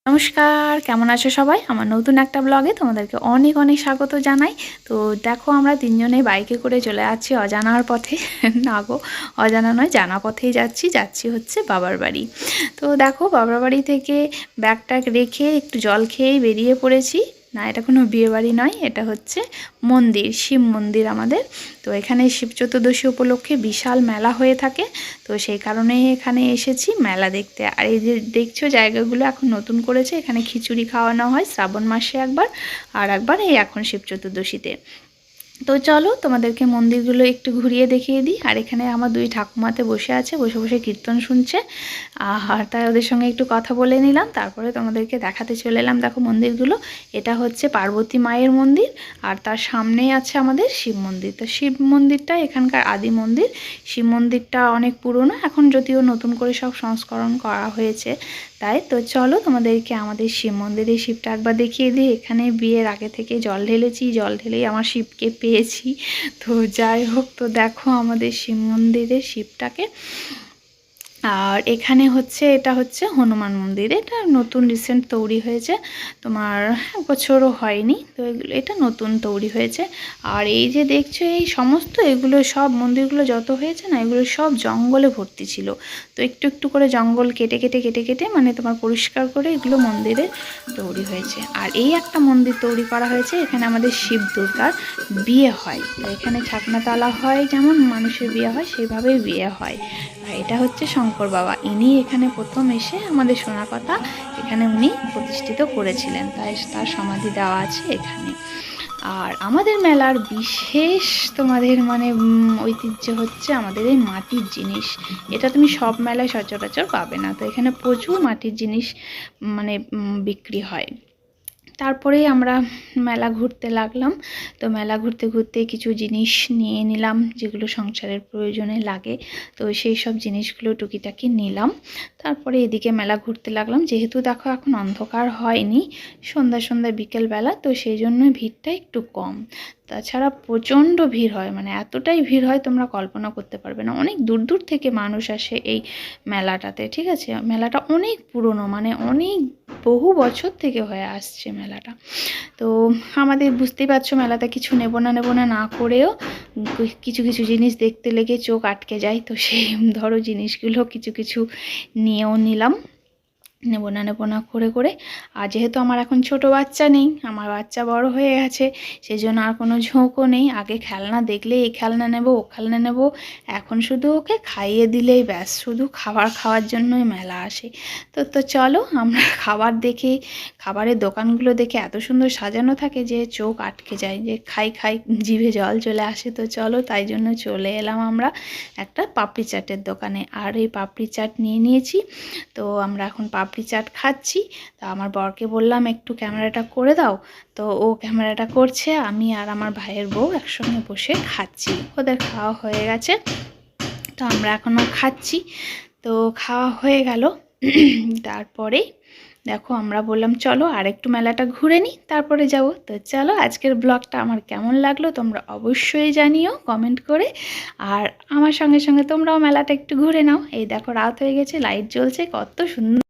নমস্কার, কেমন আছো সবাই? আমার নতুন একটা ব্লগে তোমাদেরকে অনেক অনেক স্বাগত জানাই। তো দেখো, আমরা তিনজনেই বাইকে করে চলে যাচ্ছি অজানার পথে। না গো, অজানা নয়, জানা পথেই যাচ্ছি হচ্ছে বাবার বাড়ি। তো দেখো, বাবার বাড়ি থেকে ব্যাগ ট্যাগ রেখে একটু জল খেয়েই বেরিয়ে পড়েছি। না, এটা কোনো বিয়ে বাড়ি নয়, এটা হচ্ছে মন্দির, শিব মন্দির আমাদের। তো এখানে শিব চতুর্দশী উপলক্ষে বিশাল মেলা হয়ে থাকে। তো সেই কারণেই এখানে এসেছি মেলা দেখতে। আর এই যে দেখছো জায়গাগুলো এখন নতুন করেছে, এখানে খিচুড়ি খাওয়ানো হয় শ্রাবণ মাসে একবার, আর একবার এই এখন শিব চতুর্দশীতে। তো চলো তোমাদেরকে মন্দিরগুলো একটু ঘুরিয়ে দেখিয়ে দিই। আর এখানে আমার দুই ঠাকুমাতে বসে আছে, বসে বসে কীর্তন শুনছে। আর তাই ওদের সঙ্গে একটু কথা বলে নিলাম, তারপরে তোমাদেরকে দেখাতে চলে এলাম। দেখো মন্দিরগুলো, এটা হচ্ছে পার্বতী মায়ের মন্দির, আর তার সামনেই আছে আমাদের শিব মন্দির। তো শিব মন্দিরটা এখানকার আদি মন্দির। শিব মন্দিরটা অনেক পুরনো, এখন যদিও নতুন করে সব সংস্করণ করা হয়েছে। তাই তো চলো তোমাদেরকে আমাদের শিব মন্দিরের শিবটা একবার দেখিয়ে দিই। এখানে বিয়ের আগে থেকে জল ঢেলেছি, জল ঢেলেই আমার শিবকে পেয়েছি। তো যাই হোক, তো দেখো আমাদের শিব মন্দিরের শিবটাকে। আর এখানে হচ্ছে, এটা হচ্ছে হনুমান মন্দির। এটা নতুন রিসেন্ট তৈরি হয়েছে, তোমার এক বছরও হয়নি। তো এটা নতুন তৈরি হয়েছে। আর এই যে দেখছো, এই সমস্ত এগুলো সব মন্দিরগুলো যত হয়েছে না, এগুলো সব জঙ্গলে ভর্তি ছিল। তো একটু একটু করে জঙ্গল কেটে কেটে কেটে কেটে মানে তোমার পরিষ্কার করে এগুলো মন্দিরে তৈরি হয়েছে। আর এই একটা মন্দির তৈরি করা হয়েছে, এখানে আমাদের শিব দুর্গার বিয়ে হয়। তো এখানে ছাতনাতলা হয়, যেমন মানুষের বিয়ে হয় সেইভাবেই বিয়ে হয়। আর এটা হচ্ছে শঙ্কর বাবা, ইনি এখানে প্রথম এসে আমাদের শোনা কথা এখানে উনি প্রতিষ্ঠিত করেছিলেন, তাই তার সমাধি দেওয়া আছে এখানে। আর আমাদের মেলার বিশেষ তোমাদের মানে ঐতিহ্য হচ্ছে আমাদের এই মাটির জিনিস। এটা তুমি সব মেলায় সচরাচর পাবে না। তো এখানে প্রচুর মাটির জিনিস মানে বিক্রি হয়। তারপরেই আমরা মেলা ঘুরতে লাগলাম। তো মেলা ঘুরতে ঘুরতে কিছু জিনিস নিয়ে নিলাম, যেগুলো সংসারের প্রয়োজনে লাগে। তো সেই সব জিনিসগুলো টুকিটাকি নিলাম। তারপরে এদিকে মেলা ঘুরতে লাগলাম। যেহেতু দেখো এখন অন্ধকার হয়নি, সন্ধ্যা সন্ধ্যা বিকেলবেলা, তো সেই জন্য ভিড়টা একটু কম। তাছাড়া প্রচণ্ড ভিড় হয়, মানে এতটাই ভিড় হয় তোমরা কল্পনা করতে পারবে না। অনেক দূর দূর থেকে মানুষ আসে এই মেলাটাতে, ঠিক আছে? মেলাটা অনেক পুরনো, মানে অনেক বহু বছর থেকে হয়ে আসছে মেলাটা। তো আমাদের বুঝতেই পারছো, মেলাতে কিছু নেব না না করেও কিছু কিছু জিনিস দেখতে লেগে চোখ আটকে যায়। তো সেই ধরো জিনিসগুলো কিছু কিছু নিয়েও নিলাম, নেব না করে করে। আর যেহেতু আমার এখন ছোট বাচ্চা নেই, আমার বাচ্চা বড় হয়ে গেছে, সেই জন্য আর কোনো ঝোঁকও নেই। আগে খেলনা দেখলে এই খেলনা নেব ও খেলনা নেব, এখন শুধু ওকে খাইয়ে দিলেই ব্যাস, শুধু খাওয়ার জন্যই মেলা আসে। তো চলো, আমরা খাবার দেখে, খাবারের দোকানগুলো দেখে এত সুন্দর সাজানো থাকে যে চোখ আটকে যায়, যে খাই খাই জিভে জল চলে আসে। তো চলো, তাই জন্য চলে এলাম আমরা একটা পাপড়ি চাটের দোকানে। আর এই পাপড়ি চাট নিয়ে নিয়েছি। তো আমরা এখন পাপড়ি চাট খাচ্ছি। তো আমার বরকে বললাম একটু ক্যামেরাটা করে দাও। তো ও ক্যামেরাটা করছে, আমি আর আমার ভাইয়ের বউ একসঙ্গে বসে খাচ্ছি। ওদের খাওয়া হয়ে গেছে, তো আমরা এখনও খাচ্ছি। তো খাওয়া হয়ে গেল। তারপরে দেখো, আমরা বললাম চলো আর একটু মেলাটা ঘুরে নিই, তারপরে যাব। তো চলো, আজকের ব্লগটা আমার কেমন লাগলো তোমরা অবশ্যই জানিও কমেন্ট করে। আর আমার সঙ্গে সঙ্গে তোমরাও মেলাটা একটু ঘুরে নাও। এই দেখো, রাত হয়ে গেছে, লাইট জ্বলছে, কত সুন্দর।